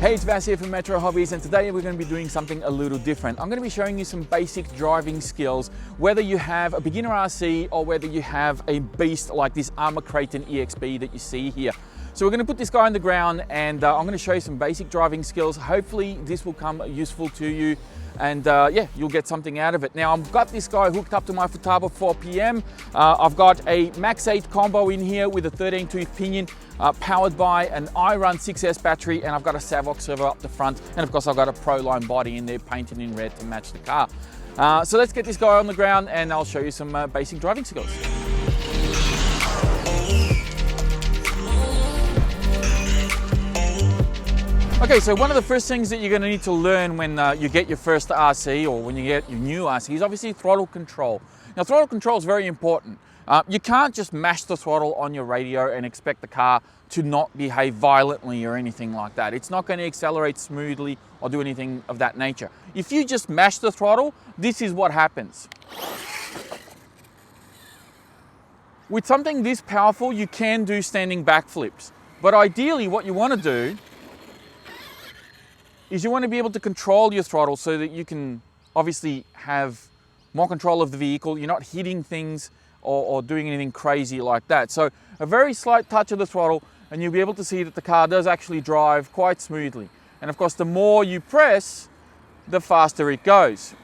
Hey, it's Vas here from Metro Hobbies, and today we're going to be doing something a little different. I'm going to be showing you some basic driving skills, whether you have a beginner RC or whether you have a beast like this Armour Creighton EXP that you see here. So we're going to put this guy on the ground and I'm going to show you some basic driving skills. Hopefully this will come useful to you and yeah, you'll get something out of it. Now I've got this guy hooked up to my Futaba 4PM. I've got a Max 8 combo in here with a 13-tooth pinion, powered by an iRun 6S battery, and I've got a Savox servo up the front, and of course I've got a Proline body in there painted in red to match the car. So let's get this guy on the ground and I'll show you some basic driving skills. Okay, so one of the first things that you're going to need to learn when you get your first RC or when you get your new RC is obviously throttle control. Now, throttle control is very important. You can't just mash the throttle on your radio and expect the car to not behave violently or anything like that. It's not going to accelerate smoothly or do anything of that nature. If you just mash the throttle, this is what happens. With something this powerful, you can do standing backflips. But ideally, what you want to do is you want to be able to control your throttle so that you can obviously have more control of the vehicle. You're not hitting things or doing anything crazy like that. So a very slight touch of the throttle and you'll be able to see that the car does actually drive quite smoothly. And of course, the more you press, the faster it goes.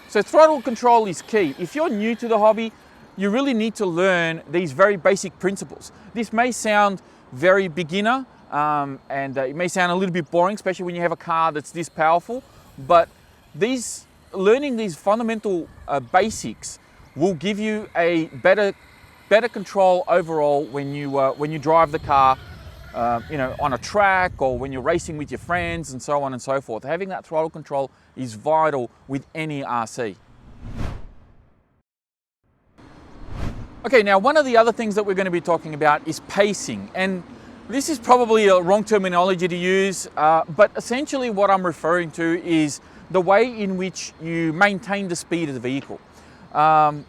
So throttle control is key. If you're new to the hobby, you really need to learn these very basic principles. This may sound very beginner, and it may sound a little bit boring, especially when you have a car that's this powerful, but learning these fundamental basics will give you a better control overall when you drive the car, you know, on a track or when you're racing with your friends and so on and so forth. Having that throttle control is vital with any RC. Okay, now one of the other things that we're going to be talking about is pacing, and this is probably a wrong terminology to use, but essentially what I'm referring to is the way in which you maintain the speed of the vehicle. One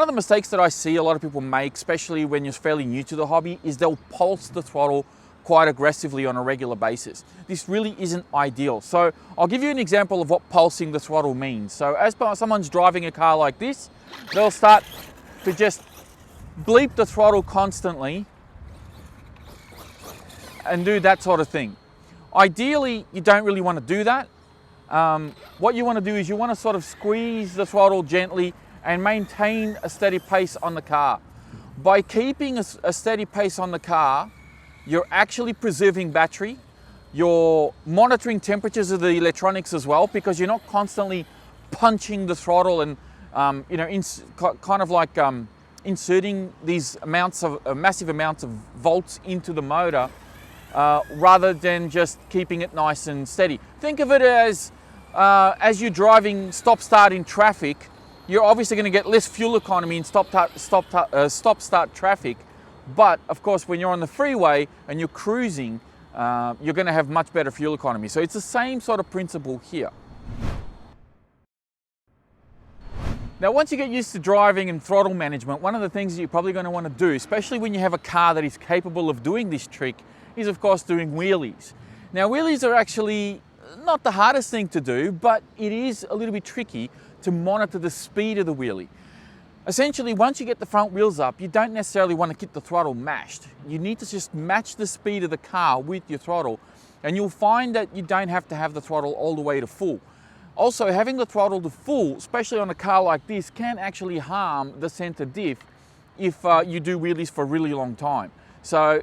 of the mistakes that I see a lot of people make, especially when you're fairly new to the hobby, is they'll pulse the throttle quite aggressively on a regular basis. This really isn't ideal. So I'll give you an example of what pulsing the throttle means. So as someone's driving a car like this, they'll start to just bleep the throttle constantly and do that sort of thing. Ideally, you don't really want to do that. What you want to do is you want to sort of squeeze the throttle gently and maintain a steady pace on the car. By keeping a steady pace on the car, you're actually preserving battery. You're monitoring temperatures of the electronics as well, because you're not constantly punching the throttle and you know, kind of like inserting these massive amounts of volts into the motor, rather than just keeping it nice and steady. Think of it as you're driving stop-start in traffic, you're obviously going to get less fuel economy in stop-start traffic, but of course when you're on the freeway and you're cruising, you're going to have much better fuel economy. So it's the same sort of principle here. Now, once you get used to driving and throttle management, one of the things that you're probably going to want to do, especially when you have a car that is capable of doing this trick, is of course doing wheelies. Now, wheelies are actually not the hardest thing to do, but it is a little bit tricky to monitor the speed of the wheelie. Essentially, once you get the front wheels up, you don't necessarily want to keep the throttle mashed. You need to just match the speed of the car with your throttle, and you'll find that you don't have to have the throttle all the way to full. Also, having the throttle to full, especially on a car like this, can actually harm the center diff if you do wheelies for a really long time. So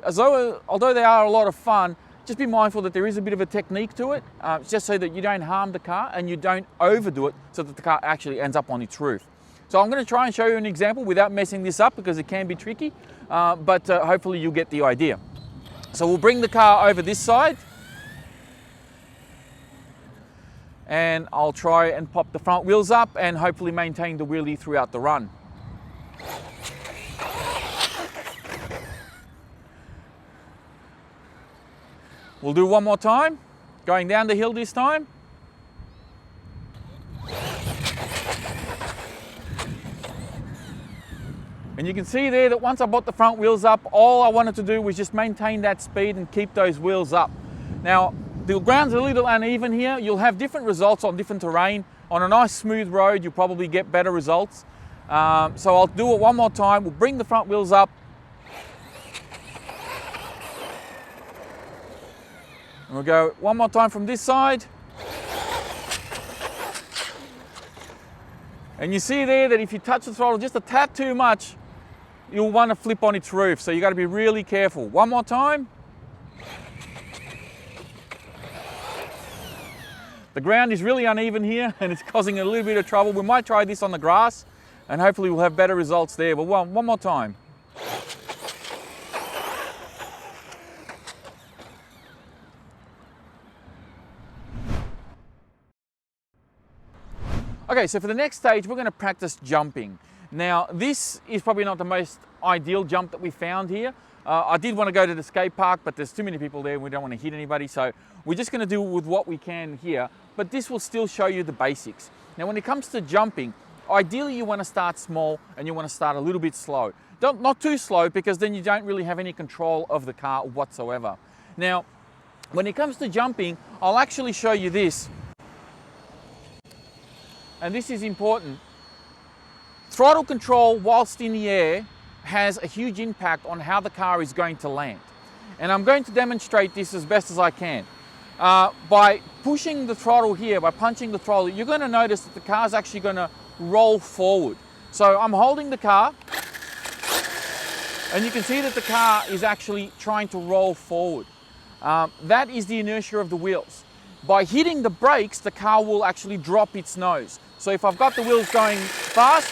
although they are a lot of fun, just be mindful that there is a bit of a technique to it, just so that you don't harm the car and you don't overdo it so that the car actually ends up on its roof. So I'm going to try and show you an example without messing this up, because it can be tricky, but hopefully you'll get the idea. So we'll bring the car over this side, and I'll try and pop the front wheels up and hopefully maintain the wheelie throughout the run. We'll do one more time, going down the hill this time. And you can see there that once I brought the front wheels up, all I wanted to do was just maintain that speed and keep those wheels up. Now, the ground's a little uneven here. You'll have different results on different terrain. On a nice smooth road, you'll probably get better results. So I'll do it one more time. We'll bring the front wheels up. And we'll go one more time from this side. And you see there that if you touch the throttle just a tad too much, you'll want to flip on its roof. So you got to be really careful. One more time. The ground is really uneven here and it's causing a little bit of trouble. We might try this on the grass and hopefully we'll have better results there. But one more time. Okay, so for the next stage, we're going to practice jumping. Now, this is probably not the most ideal jump that we found here. I did want to go to the skate park, but there's too many people there and we don't want to hit anybody. So we're just going to do it with what we can here, but this will still show you the basics. Now, when it comes to jumping, ideally you want to start small and you want to start a little bit slow. Not too slow, because then you don't really have any control of the car whatsoever. Now, when it comes to jumping, I'll actually show you this. And this is important. Throttle control whilst in the air has a huge impact on how the car is going to land. And I'm going to demonstrate this as best as I can. By pushing the throttle here, by punching the throttle, you're going to notice that the car is actually going to roll forward. So I'm holding the car, and you can see that the car is actually trying to roll forward. That is the inertia of the wheels. By hitting the brakes, the car will actually drop its nose. So if I've got the wheels going fast,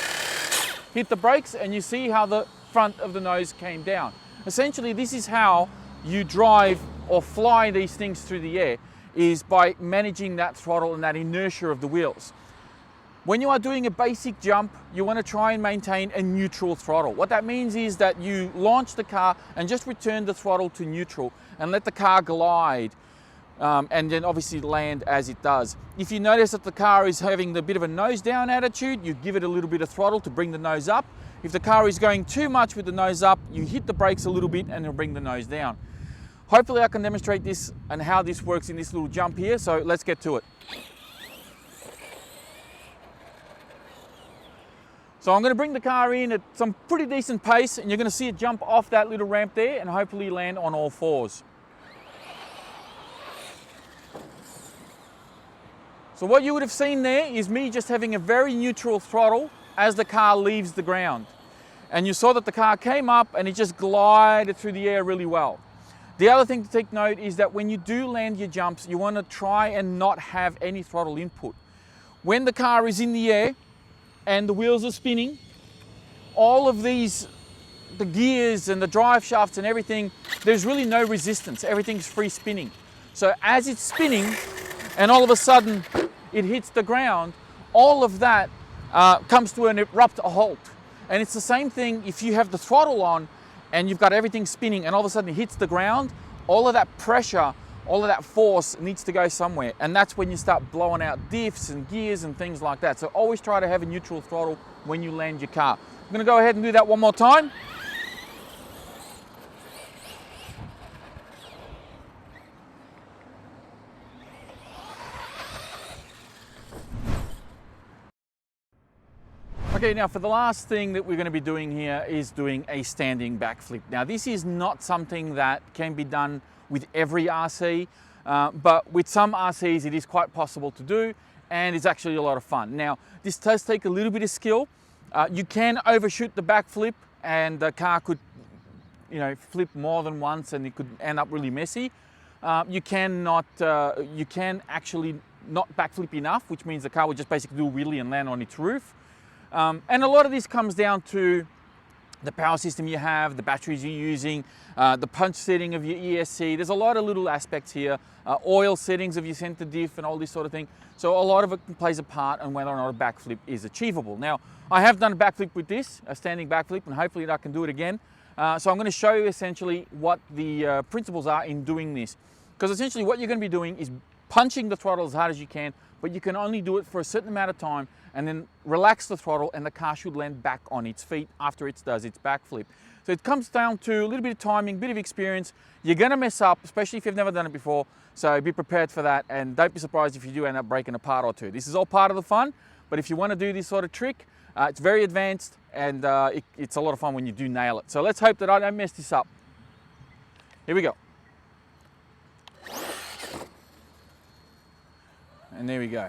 hit the brakes, and you see how the front of the nose came down. Essentially, this is how you drive or fly these things through the air, is by managing that throttle and that inertia of the wheels. When you are doing a basic jump, you want to try and maintain a neutral throttle. What that means is that you launch the car and just return the throttle to neutral and let the car glide. And then obviously land as it does. If you notice that the car is having a bit of a nose down attitude, you give it a little bit of throttle to bring the nose up. If the car is going too much with the nose up, you hit the brakes a little bit and it'll bring the nose down. Hopefully I can demonstrate this and how this works in this little jump here, so let's get to it. So I'm going to bring the car in at some pretty decent pace, and you're going to see it jump off that little ramp there and hopefully land on all fours. So what you would have seen there is me just having a very neutral throttle as the car leaves the ground. And you saw that the car came up and it just glided through the air really well. The other thing to take note is that when you do land your jumps, you want to try and not have any throttle input. When the car is in the air and the wheels are spinning, all of these, the gears and the drive shafts and everything, there's really no resistance. Everything's free spinning. So as it's spinning and all of a sudden it hits the ground, all of that comes to an abrupt halt. And it's the same thing if you have the throttle on and you've got everything spinning and all of a sudden it hits the ground, all of that pressure, all of that force needs to go somewhere. And that's when you start blowing out diffs and gears and things like that. So always try to have a neutral throttle when you land your car. I'm going to go ahead and do that one more time. Okay, now for the last thing that we're going to be doing here is doing a standing backflip. Now this is not something that can be done with every RC, but with some RCs it is quite possible to do, and it's actually a lot of fun. Now this does take a little bit of skill. You can overshoot the backflip and the car could, flip more than once and it could end up really messy. You can actually not backflip enough, which means the car will just basically do a wheelie and land on its roof. And a lot of this comes down to the power system you have, the batteries you're using, the punch setting of your ESC. There's a lot of little aspects here, oil settings of your center diff and all this sort of thing. So a lot of it plays a part on whether or not a backflip is achievable. Now, I have done a backflip with this, a standing backflip, and hopefully I can do it again. So I'm going to show you essentially what the principles are in doing this. Because essentially what you're going to be doing is punching the throttle as hard as you can, but you can only do it for a certain amount of time and then relax the throttle and the car should land back on its feet after it does its backflip. So it comes down to a little bit of timing, a bit of experience. You're gonna mess up, especially if you've never done it before, so be prepared for that and don't be surprised if you do end up breaking a part or two. This is all part of the fun, but if you wanna do this sort of trick, it's very advanced and it's a lot of fun when you do nail it. So let's hope that I don't mess this up. Here we go. And there we go.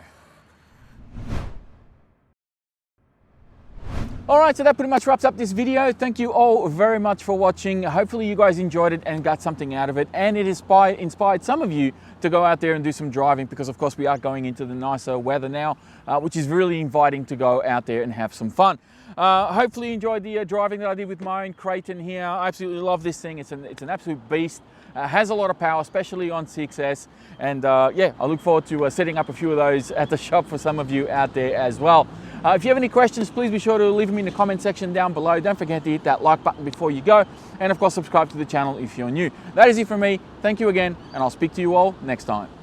All right, so that pretty much wraps up this video. Thank you all very much for watching. Hopefully you guys enjoyed it and got something out of it, and it inspired some of you to go out there and do some driving, because of course we are going into the nicer weather now, which is really inviting to go out there and have some fun. Hopefully you enjoyed the driving that I did with my own Creighton here. I absolutely love this thing. It's an absolute beast. Has a lot of power, especially on 6S, and yeah, I look forward to setting up a few of those at the shop for some of you out there as well. If you have any questions, please be sure to leave them in the comment section down below. Don't forget to hit that like button before you go, and of course subscribe to the channel if you're new. That is it from me. Thank you again, and I'll speak to you all next time.